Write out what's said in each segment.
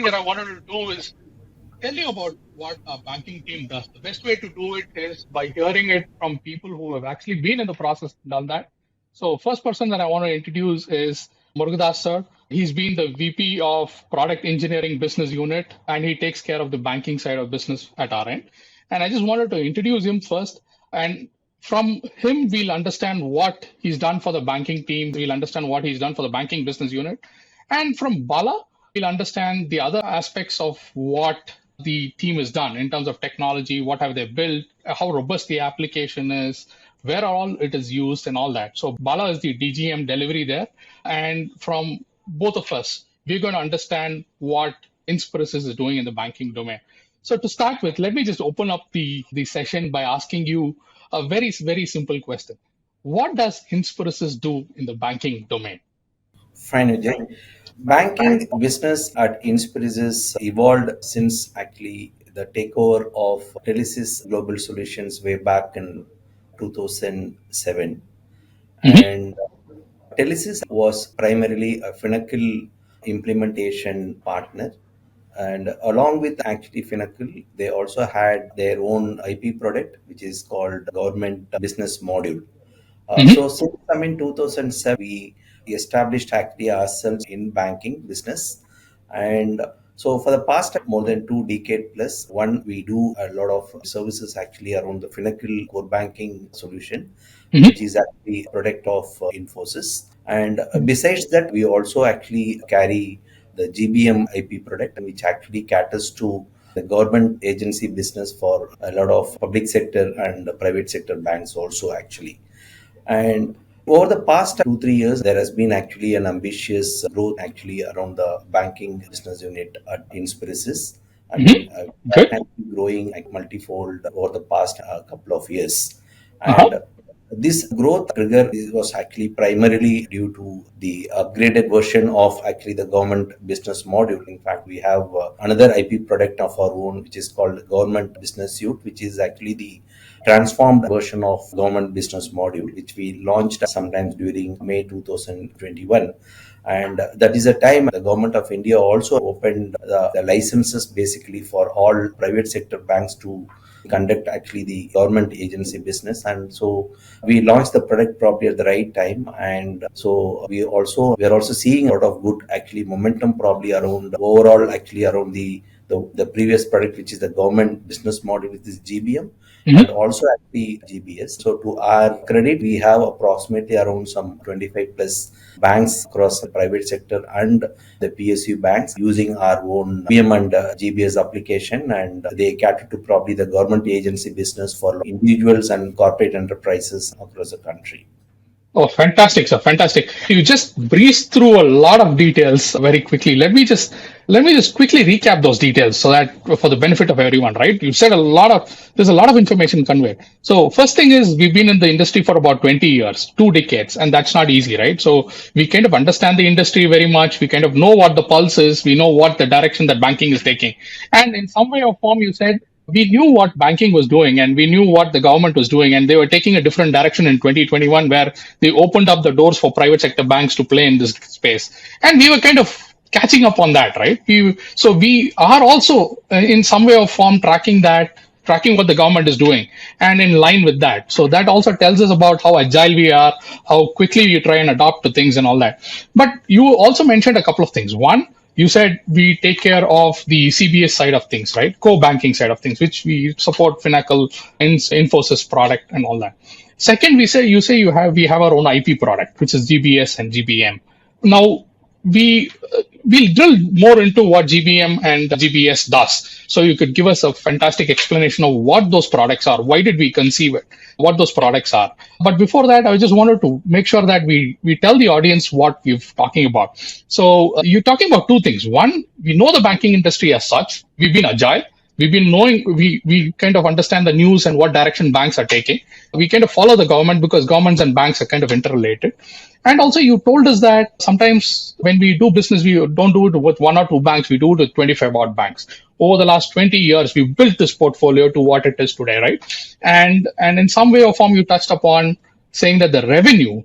thing that I wanted to do is tell you about what a banking team does. The best way to do it is by hearing it from people who have actually been in the process and done that. So, first person that I want to introduce is Mourougadasse sir. He's been the VP of Product Engineering Business Unit, and he takes care of the banking side of business at our end. And I just wanted to introduce him first. And from him, we'll understand what he's done for the banking team. We'll understand what he's done for the banking business unit. And from Bala, we'll understand the other aspects of what the team has done in terms of technology, what have they built, how robust the application is, where all it is used, and all that. So Bala is the DGM delivery there. And from both of us, we're going to understand what Inspirus is doing in the banking domain. So to start with, let me just open up the session by asking you a very, very simple question. What does Inspirus do in the banking domain? Fine, Vijay. Banking business at Inspirus evolved since actually the takeover of Telesis Global Solutions way back in 2007. Mhm. And Telesis was primarily a Finacle implementation partner. And along with actually Finacle, they also had their own IP product, which is called Government Business Module. Mhm. So since 2007, we established actually ourselves in banking business, and so for the past more than 2 decades plus, one we do a lot of services actually around the Finacle core banking solution, Mhm. which is actually a product of Infosys. And besides that, we also actually carry the GBM IP product, which actually caters to the government agency business for a lot of public sector and private sector banks also actually. And over the past 2 3 years, there has been actually an ambitious growth actually around the banking business unit at Inspirus. I Mhm. mean, we are Good. actually growing like multifold over the past couple of years. Uh-huh. And this growth trigger was actually primarily due to the upgraded version of actually the government business module. In fact, we have another IP product of our own, which is called Government Business Suite, which is actually the transformed version of government business module, which we launched sometimes during May 2021. And that is a time the government of India also opened the licenses basically for all private sector banks to conduct actually the government agency business. And so we launched the product probably at the right time. And so we are also seeing a lot of good actually momentum probably around overall actually around the previous product, which is the government business model, which is GBM, and Mhm. also at the GBS. So to our credit, we have approximately around some 25 plus banks across the private sector and the PSU banks using our own GBM and GBS application, and they cater to probably the government agency business for individuals and corporate enterprises across the country. Oh, fantastic, sir. Fantastic. You just breezed through a lot of details very quickly. Let me just quickly recap those details so that for the benefit of everyone, right? You said there's a lot of information conveyed. So first thing is we've been in the industry for about 20 years, 2 decades, and that's not easy, right? So we kind of understand the industry very much. We kind of know what the pulse is. We know what the direction that banking is taking. And in some way or form, you said we knew what banking was doing and we knew what the government was doing, and they were taking a different direction in 2021 where they opened up the doors for private sector banks to play in this space, and we were kind of catching up on that, right? We are also in some way or form tracking what the government is doing and in line with that. So that also tells us about how agile we are, how quickly we try and adapt to things and all that. But you also mentioned a couple of things. One, you said we take care of the CBS side of things, right? Core banking side of things, which we support Finacle, Infosys product and all that. Second, we have our own IP product, which is GBS and GBM. Now we'll drill more into what GBM and GBS does. So you could give us a fantastic explanation of what those products are. Why did we conceive it? What those products are. But before that, I just wanted to make sure that we tell the audience what we're talking about. So you're talking about two things. One, we know the banking industry as such. We've been agile. We've been knowing, we kind of understand the news and what direction banks are taking. We kind of follow the government because governments and banks are kind of interrelated. And also, you told us that sometimes when we do business, we don't do it with one or two banks, we do it with 25 odd banks. Over the last 20 years, we've built this portfolio to what it is today, right? And in some way or form, you touched upon saying that the revenue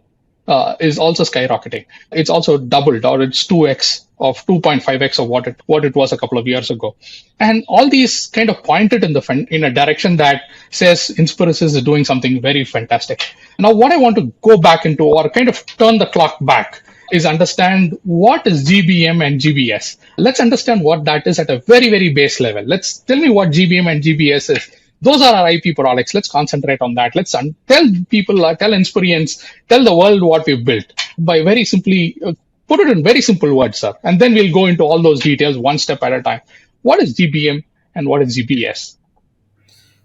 is also skyrocketing. It's also doubled, or it's 2x of 2.5x of what it was a couple of years ago. And all these kind of pointed in a direction that says Inspirus is doing something very fantastic. Now, what I want to go back into, or kind of turn the clock back, is understand what is GBM and GBS. Let's understand what that is at a very, very base level. Let's tell me what GBM and GBS is. Those are our IP products. Let's concentrate on that. Let's tell people, tell Inspirians, tell the world what we've built by very simply put it in very simple words, sir. And then we'll go into all those details one step at a time. What is GBM and what is GBS?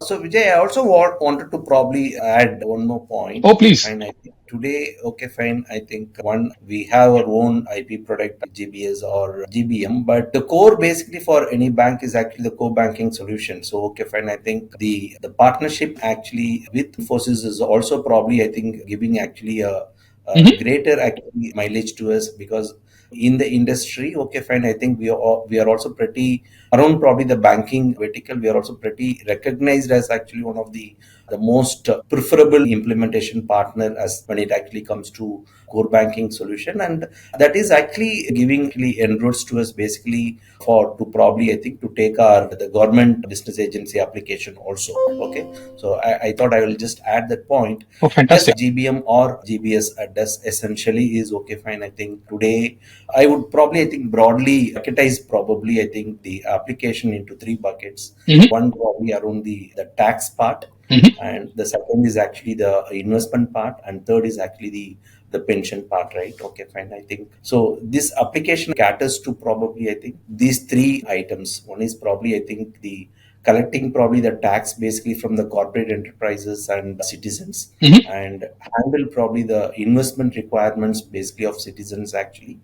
So, Vijay, I also wanted to probably add one more point. Oh, please. And I think today, okay, fine. I think one, we have our own IP product, GBS or GBM, but the core basically for any bank is actually the core banking solution. So, okay, fine. I think the partnership actually with Infosys is also probably, I think, giving actually a greater actually mileage to us, because in the industry, okay, fine. I think we are also pretty around probably the banking vertical. We are also pretty recognized as actually one of the most preferable implementation partner as when it actually comes to core banking solution, and that is actually giving actually inroads to us basically to probably I think to take the government business agency application also. Okay, so I thought I will just add that point. Oh, fantastic. Yes, GBM or GBS does essentially is okay, fine. I think today I would probably I think broadly bucketize probably I think the application into three buckets. One probably around the tax part, and the second is actually the investment part, and third is actually the pension part, right? Okay, fine. I think so. This application caters to probably I think these three items. One is probably I think the collecting probably the tax basically from the corporate enterprises and citizens, and handle probably the investment requirements basically of citizens actually.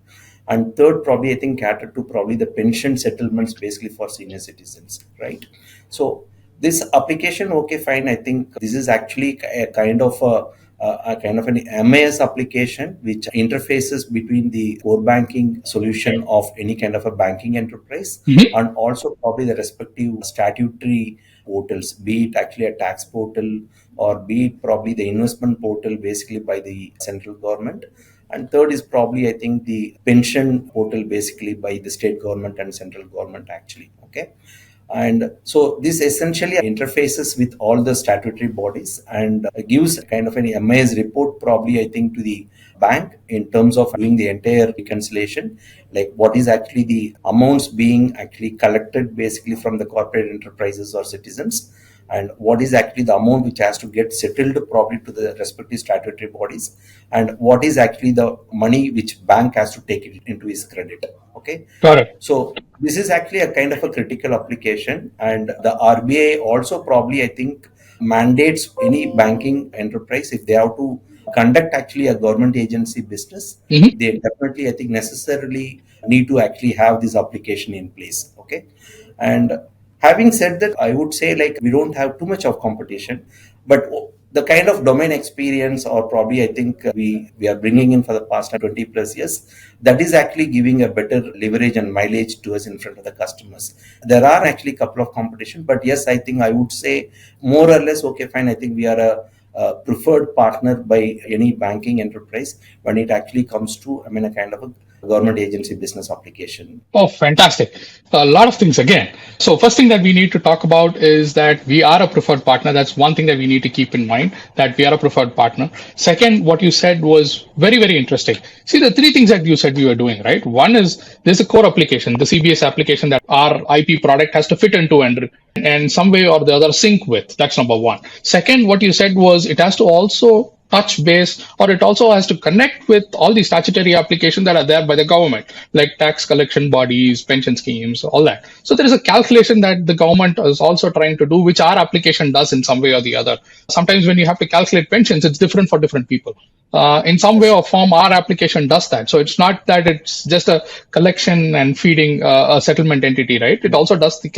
And third, probably I think cater to probably the pension settlements basically for senior citizens, right? So this application, okay, fine. I think this is actually a kind of an MAS application which interfaces between the core banking solution of any kind of a banking enterprise and also probably the respective statutory portals, be it actually a tax portal or be it probably the investment portal basically by the central government. And third is probably, I think, the pension portal basically by the state government and central government actually. Okay. And so this essentially interfaces with all the statutory bodies and gives kind of an MIS report probably, I think, to the bank in terms of doing the entire reconciliation, like what is actually the amounts being actually collected basically from the corporate enterprises or citizens, and what is actually the amount which has to get settled probably to the respective statutory bodies, and what is actually the money which bank has to take it into his credit. Okay. Got it. So this is actually a kind of a critical application, and the RBI also probably I think mandates any banking enterprise, if they have to conduct actually a government agency business, they definitely I think necessarily need to actually have this application in place. Okay. And having said that, I would say like we don't have too much of competition, but the kind of domain experience or probably I think we are bringing in for the past 20 plus years, that is actually giving a better leverage and mileage to us in front of the customers. There are actually a couple of competition, but yes, I think I would say more or less, okay, fine. I think we are a preferred partner by any banking enterprise when it actually comes to, I mean, a kind of a government agency business application. Oh, fantastic. A lot of things again. So first thing that we need to talk about is that we are a preferred partner. That's one thing that we need to keep in mind, that we are a preferred partner. Second, what you said was very, very interesting. See, the three things that you said we were doing, right? One is there's a core application, the CBS application that our IP product has to fit into and some way or the other sync with. That's number one. Second, what you said was it has to also touch base, or it also has to connect with all the statutory applications that are there by the government, like tax collection bodies, pension schemes, all that. So there is a calculation that the government is also trying to do, which our application does in some way or the other. Sometimes when you have to calculate pensions, it's different for different people. In some way or form, our application does that. So it's not that it's just a collection and feeding a settlement entity, right? It also does the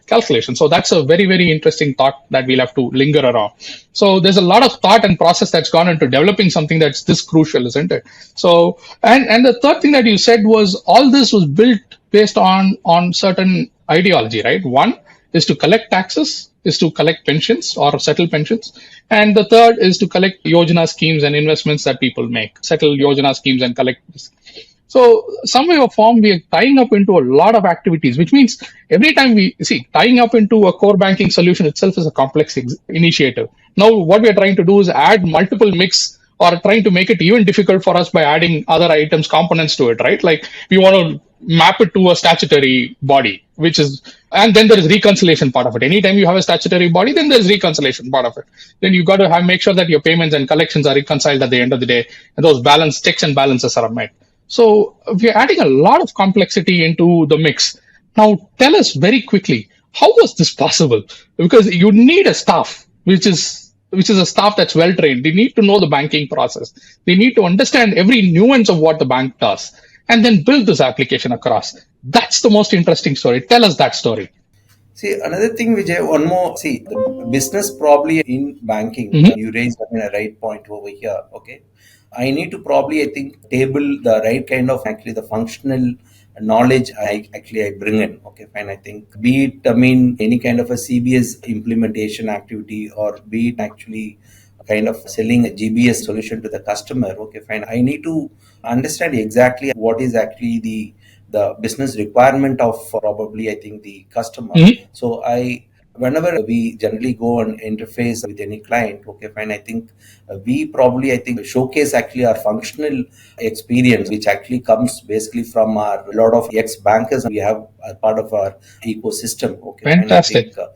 calculation. So that's a very, very interesting thought that we'll have to linger around. So there's a lot of thought and process that's gone into developing something that's this crucial, isn't it? So, and the third thing that you said was all this was built based on certain ideology, right? One is to collect taxes is to collect pensions or settle pensions. And the third is to collect Yojana schemes and investments that people make, settle Yojana schemes and collect. So, some way or form, we are tying up into a lot of activities, which means every time we see tying up into a core banking solution itself is a complex initiative. Now, what we are trying to do is add multiple mix or trying to make it even difficult for us by adding other items, components to it, right? Like we want to map it to a statutory body, which is, and then there is reconciliation part of it. Anytime you have a statutory body, then there's reconciliation part of it. Then you got to have make sure that your payments and collections are reconciled at the end of the day, and those balance checks and balances are met. So we're adding a lot of complexity into the mix. Now, tell us very quickly, how was this possible? Because you need a staff, which is a staff that's well trained. They need to know the banking process. They need to understand every nuance of what the bank does, and then build this application across. That's the most interesting story. Tell us that story. See, another thing, Vijay, one more. See, the business probably in banking, Hmm. you raised a right point over here. Okay. I need to probably, I think, table the right kind of actually the functional knowledge I bring in. Okay, fine. I think be it, I mean, any kind of a CBS implementation activity or be it actually kind of selling a GBS solution to the customer. Okay, fine. I need to understand exactly what is actually the business requirement of probably I think the customer. Hmm. So I whenever we generally go and interface with any client, okay, fine. I think we probably I think showcase actually our functional experience, which actually comes basically from our a lot of ex bankers we have a part of our ecosystem. Okay, fine. I Fantastic. think.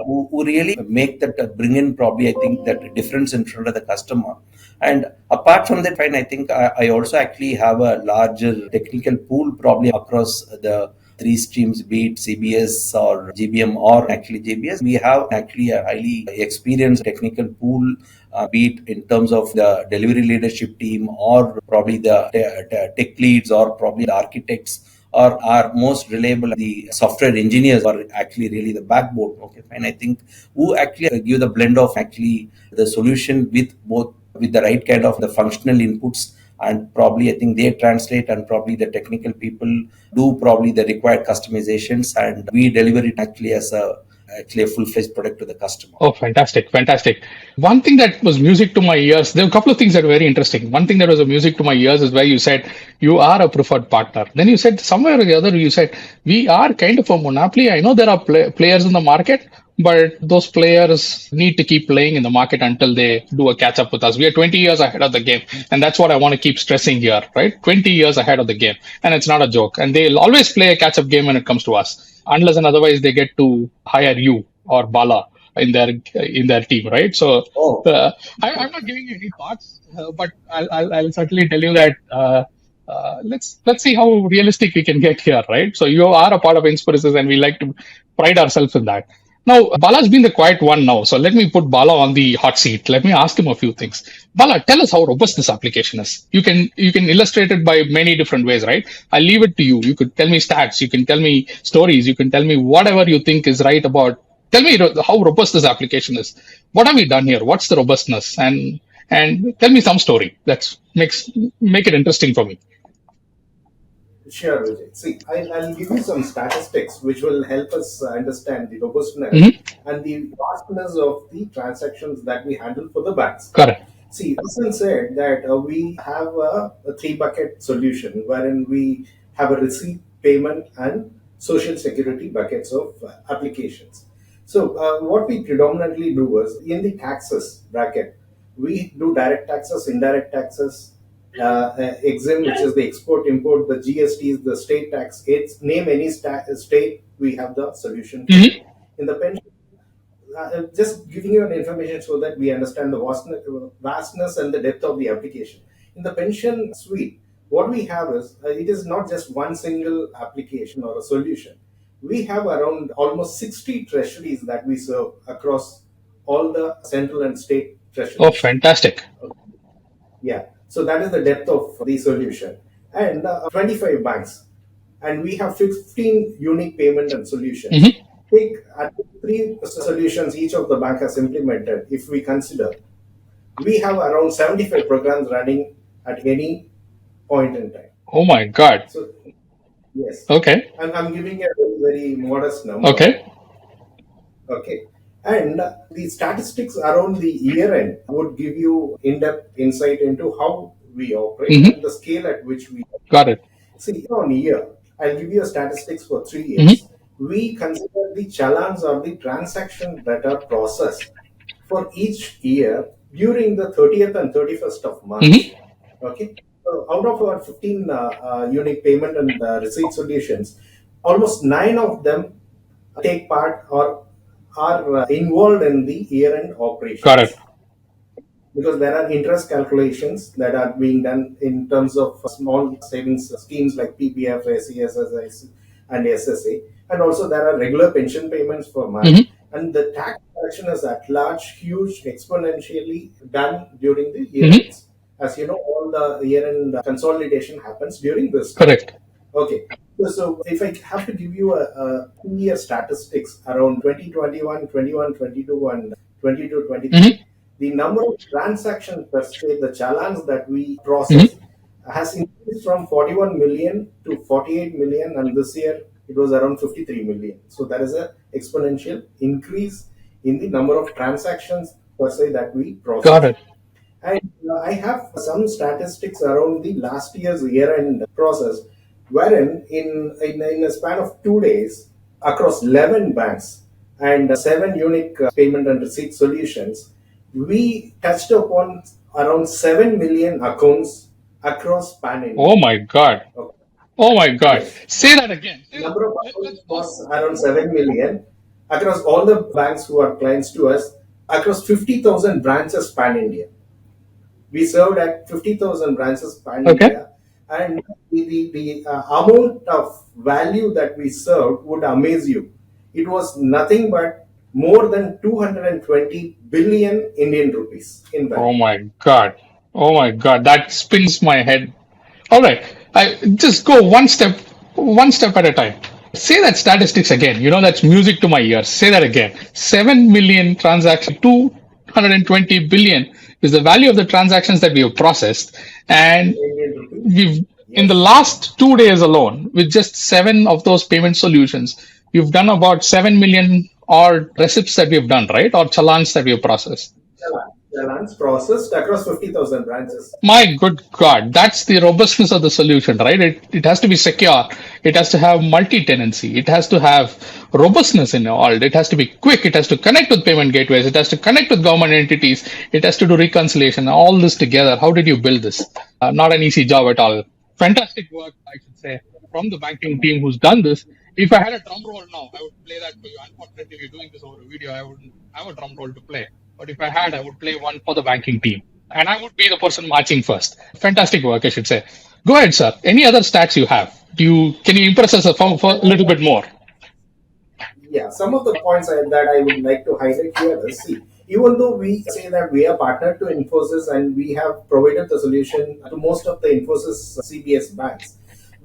Who really make that bring in probably I think that difference in front of the customer. And apart from that, fine, I think I also actually have a larger technical pool probably across the three streams, be it CBS or GBM or actually JBS. We have actually a highly experienced technical pool, be it in terms of the delivery leadership team or probably the tech leads or probably the architects or our most reliable the software engineers are actually really the backbone. Okay, fine. I think who actually give the blend of actually the solution with both with the right kind of the functional inputs, and probably I think they translate and probably the technical people do probably the required customizations and we deliver it actually as a actually a full-fledged product to the customer. Oh, fantastic, fantastic. One thing that was music to my ears, there were a couple of things that were very interesting. One thing that was a music to my ears is where you said you are a preferred partner. Then you said somewhere or the other, you said we are kind of a monopoly. I know there are players in the market, but those players need to keep playing in the market until they do a catch up with us. We are 20 years ahead of the game. And that's what I want to keep stressing here, right? 20 years ahead of the game. And it's not a joke. And they'll always play a catch up game when it comes to us, unless and otherwise they get to hire you or Bala in their team, right? So Oh, I'm not giving you any thoughts, but I'll certainly tell you that let's see how realistic we can get here, right? So you are a part of Inspirices, and we like to pride ourselves in that. Now, Bala's been the quiet one now, so let me put Bala on the hot seat. Let me ask him a few things. Bala, tell us how robust this application is. You can illustrate it by many different ways, right? I'll leave it to you. You could tell me stats, you can tell me stories, you can tell me whatever you think is right about. Tell me how robust this application is. What have we done here? What's the robustness? And tell me some story that make it interesting for me. Sure, Vijay. See, I'll give you some statistics which will help us understand the robustness Hmm. and the vastness of the transactions that we handle for the banks. Correct. See, Wilson said that we have a three bucket solution wherein we have a receipt, payment, and social security buckets of applications. So, what we predominantly do is in the taxes bracket, we do direct taxes, indirect taxes, EXIM, which is the export import, the GST is the state tax. It's name any state, we have the solution for it. Hmm. In the pension, just giving you an information so that we understand the vastness and the depth of the application. In the pension suite, what we have is it is not just one single application or a solution. We have around almost 60 treasuries that we serve across all the central and state Oh, treasuries. fantastic. Yeah, so that is the depth of the solution. And 25 banks. And we have 15 unique payment and solutions. Hmm. Take at three solutions each of the bank has implemented. If we consider, we have around 75 programs running at any point in time. Oh my God. So, yes, Okay. I'm giving a very, very modest number. Okay. Okay. And the statistics around the year end would give you in-depth insight into how we operate Hmm. and the scale at which we Got operate. it. See, on year, I'll give you a statistics for three Hmm. years. We consider the challans or the transactions that are processed for each year during the 30th and 31st of Hmm. March. Okay. So out of our 15 unique payment and receipt solutions, almost nine of them take part or are involved in the year-end Got it. operations because there are interest calculations that are being done in terms of small savings schemes like PPF, SES, and SSA, and also there are regular pension payments for March. Hmm. And the tax collection is at large, huge, exponentially done during the year Hmm. ends. As you know, all the year-end consolidation happens during this time. Correct. Okay. So if I have to give you a 2 year statistics around 2021, 21, 22, and 22, Hmm. 23, the number of transactions per se, the challenge that we Hmm. process has increased from 41 million to 48 million, and this year it was around 53 million. So there is a exponential increase in the number of transactions per se that we Got process. it. And I have some statistics around the last year's year-end process, wherein in a span of 2 days, across 11 banks and seven unique payment and receipt solutions, we touched upon around 7 million accounts across Pan Oh India. my God. Okay. Oh my God. Yes. Say that again. Say that. Number of Let's accounts pause. was around 7 million across all the banks who are clients to us, across 50,000 branches pan India. We served at 50,000 branches pan Okay. India, and the amount of value that we served would amaze you. It was nothing but more than 220 billion Indian rupees in Oh value. my God. Oh my God. That spins my head. All right. I just go one step at a time. Say that statistics again. You know, that's music to my ears. Say that again. 7 million transactions, 220 billion is the value of the transactions that we have processed. And Indian rupees. we've, in the Yes. last 2 days alone, with just seven of those payment solutions, we've done about 7 million odd receipts that we've done, right? Or challans that we have processed. Challans processed across 50,000 branches. My good God, that's the robustness of the solution, right? It has to be secure. It has to have multi-tenancy. It has to have robustness in all. It has to be quick. It has to connect with payment gateways. It has to connect with government entities. It has to do reconciliation. All this together. How did you build this? Not an easy job at all. Fantastic work, I should say, from the banking team who's done this. If I had a drum roll now, I would play that for you. Unfortunately, we're doing this over a video. I wouldn't have a drum roll to play. But if I had, I would play one for the banking team. And I would be the person marching first. Fantastic work, I should say. Go ahead, sir. Any other stats you have? Can you impress us for a little bit more? Yeah, some of the points that I would like to highlight here is, see, even though we say that we are partnered to Infosys and we have provided the solution to most of the Infosys CBS banks,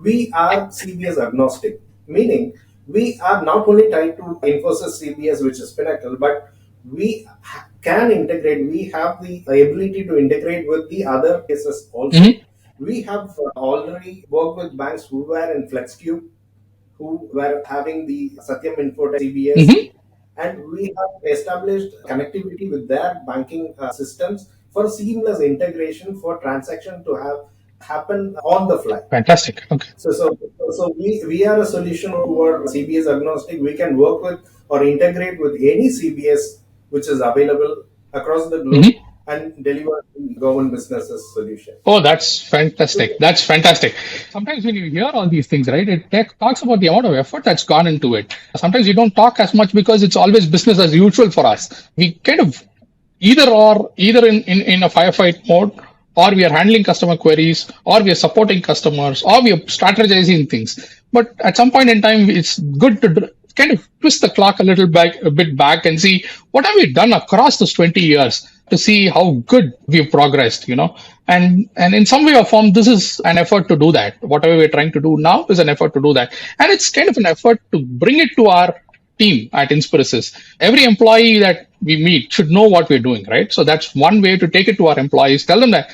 we are CBS agnostic, meaning we are not only tied to Infosys CBS, which is Pinnacle, but we can integrate, we have the ability to integrate with the other cases also. Mm-hmm. We have already worked with banks who were in FlexCube, who were having the Satyam Infotech CBS, Mm-hmm. and we have established connectivity with their banking systems for seamless integration for transaction to have happen on the fly. Fantastic. Okay. So we are a solution who are CBS agnostic. We can work with or integrate with any CBS which is available across the globe Mm-hmm. and deliver the government businesses solution. Oh, that's So, fantastic. That's fantastic. Sometimes when you hear all these things, right, talks about the amount of effort that's gone into it. Sometimes you don't talk as much because it's always business as usual for us. We kind of either in a firefight mode, or we are handling customer queries, or we are supporting customers, or we are strategizing things. But at some point in time, it's good to kind of twist the clock a bit back and see what have we done across those 20 years to see how good we've progressed, and in some way or form, this is an effort to do that. Whatever we're trying to do now is an effort to do that, and it's kind of an effort to bring it to our team at Inspirasys. Every employee that we meet should know what we're doing, right? So that's one way to take it to our employees. Tell them that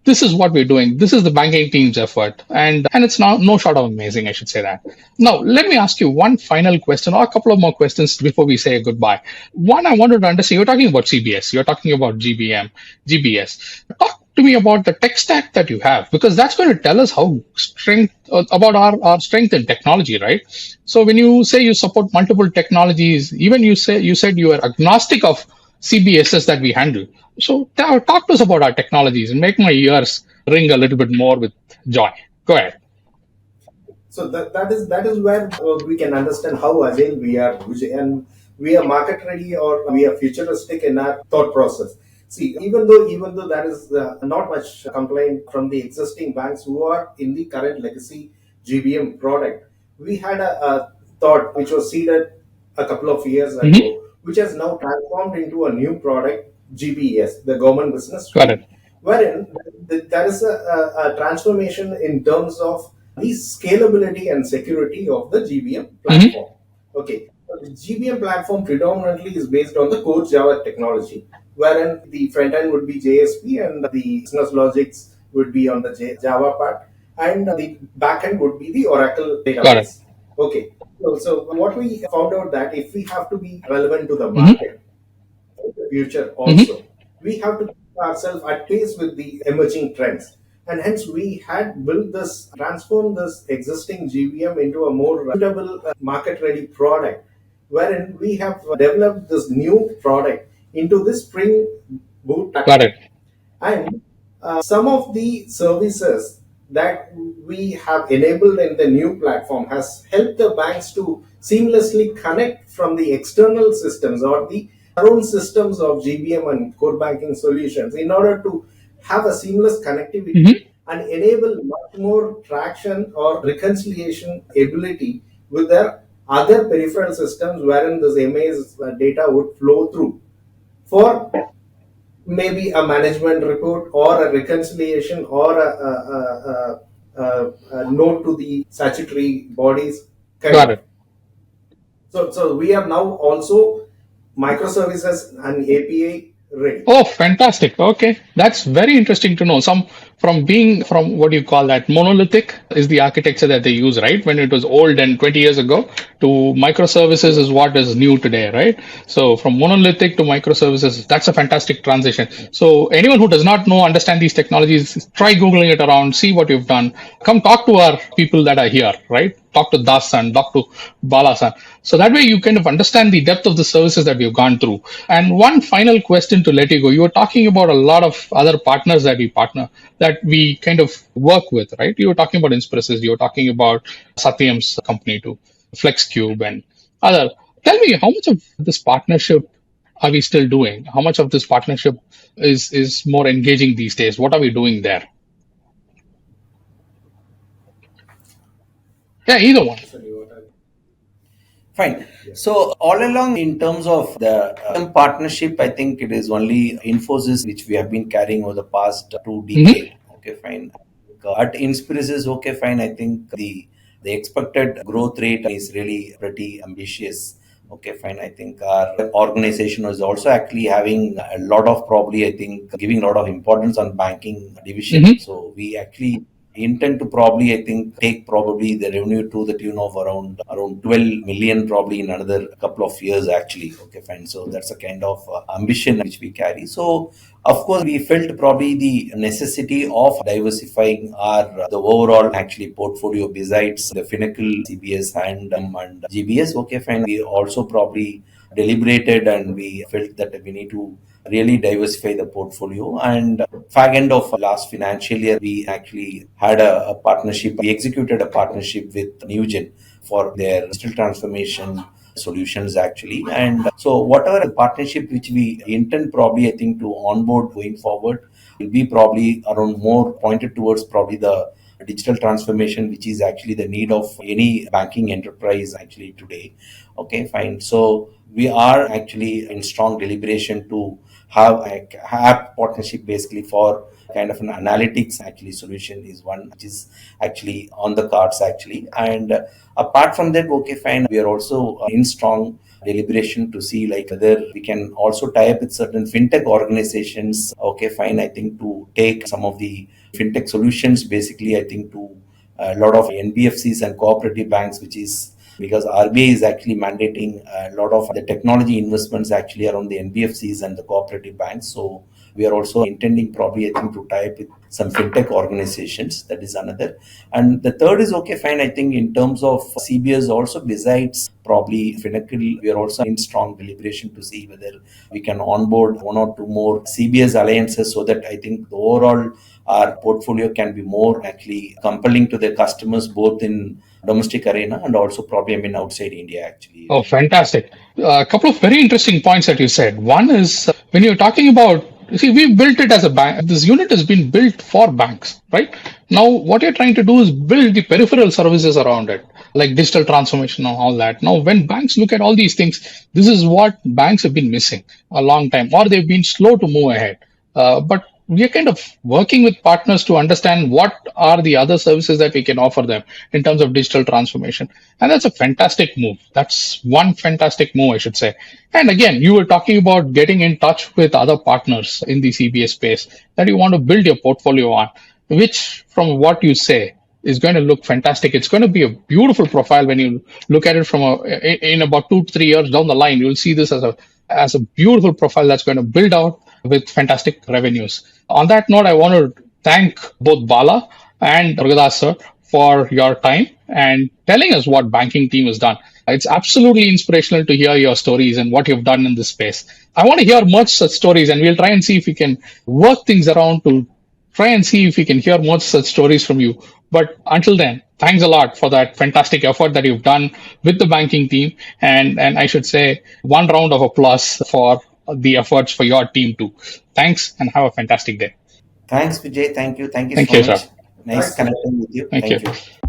this is what we're doing. This is the banking team's effort, and it's not no short of amazing. I should say that. Now, let me ask you one final question, or a couple of more questions before we say goodbye. One, I wanted to understand. You're talking about CBS. You're talking about GBM, GBS. Talk to me about the tech stack that you have, because that's going to tell us how strength about our strength in technology, right? So when you say you support multiple technologies, even you said you are agnostic of CBSs that we handle. So talk to us about our technologies and make my ears ring a little bit more with joy. Go ahead. So that is where we can understand how agile we are, Vijay, and we are market ready or we are futuristic in our thought process. See, even though that is not much complaint from the existing banks who are in the current legacy GBM product, we had a thought which was seeded a couple of years Mm-hmm. ago, which has now transformed into a new product, GBS, the Government Business Got it. Suite, wherein there is a transformation in terms of the scalability and security of the GBM Mm-hmm. platform. Okay, the GBM platform predominantly is based on the core Java technology, wherein the front end would be JSP and the business logics would be on the Java part, and the back end would be the Oracle Got it. database. Okay, so what we found out that if we have to be relevant to the Mm-hmm. market in the future Mm-hmm. also, we have to keep ourselves at pace with the emerging trends. And hence, we had built this, transformed this existing GVM into a more suitable market ready product, wherein we have developed this new product into this Spring Boot Got platform. it. And some of the services that we have enabled in the new platform has helped the banks to seamlessly connect from the external systems or the own systems of GBM and core banking solutions in order to have a seamless connectivity Mm-hmm. and enable much more traction or reconciliation ability with their other peripheral systems wherein this MA's data would flow through for maybe a management report or a reconciliation or a note to the statutory bodies kind Got of. it. So we are now also microservices and API ready. Oh, fantastic. Okay. That's very interesting to know. Some from being from what you call that monolithic is the architecture that they use, right? When it was old and 20 years ago to microservices is what is new today, right? So from monolithic to microservices, that's a fantastic transition. So anyone who does not know, understand these technologies, try Googling it around, see what you've done. Come talk to our people that are here, right? Talk to Das and talk to Balasan. So that way you kind of understand the depth of the services that we've gone through. And one final question to let you go. You were talking about a lot of other partners that we partner, that we kind of work with, right? You were talking about Inspressys, you were talking about Satyam's company too, FlexCube and other. Tell me, how much of this partnership are we still doing? How much of this partnership is more engaging these days? What are we doing there? Yeah, either one. Sorry, what are- Fine. Yeah. So all along, in terms of the partnership, I think it is only Infosys which we have been carrying over the past two Mm-hmm. decades. Okay, fine. At Inspiris, okay, fine. I think the expected growth rate is really pretty ambitious. Okay, fine. I think our organization was also actually having a lot of, probably, I think, giving a lot of importance on banking division. Mm-hmm. So we actually intend to, probably, I think, take probably the revenue to the tune of around 12 million, probably in another couple of years actually. Okay, fine. So that's a kind of ambition which we carry. So of course we felt probably the necessity of diversifying our the overall actually portfolio besides the Finacle, CBS and GBS. Okay, fine. We also probably deliberated and we felt that we need to really diversify the portfolio. And fag end of last financial year, we actually had a partnership. We executed a partnership with Newgen for their digital transformation solutions actually. And so whatever partnership which we intend, probably, I think, to onboard going forward will be probably around more pointed towards probably the digital transformation, which is actually the need of any banking enterprise actually today. Okay, fine. So we are actually in strong deliberation to have a partnership basically for kind of an analytics actually solution is one which is actually on the cards actually. And apart from that, okay, fine, we are also in strong deliberation to see like whether we can also tie up with certain fintech organizations. Okay, fine, I think to take some of the fintech solutions basically, I think to a lot of NBFCs and cooperative banks, which is because RBI is actually mandating a lot of the technology investments actually around the NBFCs and the cooperative banks. So we are also intending probably, I think, to tie up with some fintech organizations. That is another. And the third is, okay, fine, I think in terms of CBS also, besides probably Finacle, we are also in strong deliberation to see whether we can onboard one or two more CBS alliances so that I think the overall our portfolio can be more actually compelling to the customers both in domestic arena and also probably outside India actually. Oh, fantastic. A couple of very interesting points that you said. One is when you're talking about, see, we built it as a bank. This unit has been built for banks, right? Now, what you're trying to do is build the peripheral services around it, like digital transformation and all that. Now, when banks look at all these things, this is what banks have been missing a long time, or they've been slow to move ahead. But we are kind of working with partners to understand what are the other services that we can offer them in terms of digital transformation. And that's a fantastic move. That's one fantastic move, I should say. And again, you were talking about getting in touch with other partners in the CBS space that you want to build your portfolio on, which from what you say is going to look fantastic. It's going to be a beautiful profile when you look at it from in about 2 to 3 years down the line. You'll see this as a beautiful profile that's going to build out with fantastic revenues. On that note, I want to thank both Bala and Mourougadasse for your time and telling us what banking team has done. It's absolutely inspirational to hear your stories and what you've done in this space. I want to hear much such stories, and we'll try and see if we can work things around to try and see if we can hear more such stories from you. But until then, thanks a lot for that fantastic effort that you've done with the banking team. And I should say, one round of applause for the efforts for your team too. Thanks and have a fantastic day. Thanks, Vijay. Thank you. Thank you Thank so you, much. sir. Nice connecting with you. Thank Thank you. you.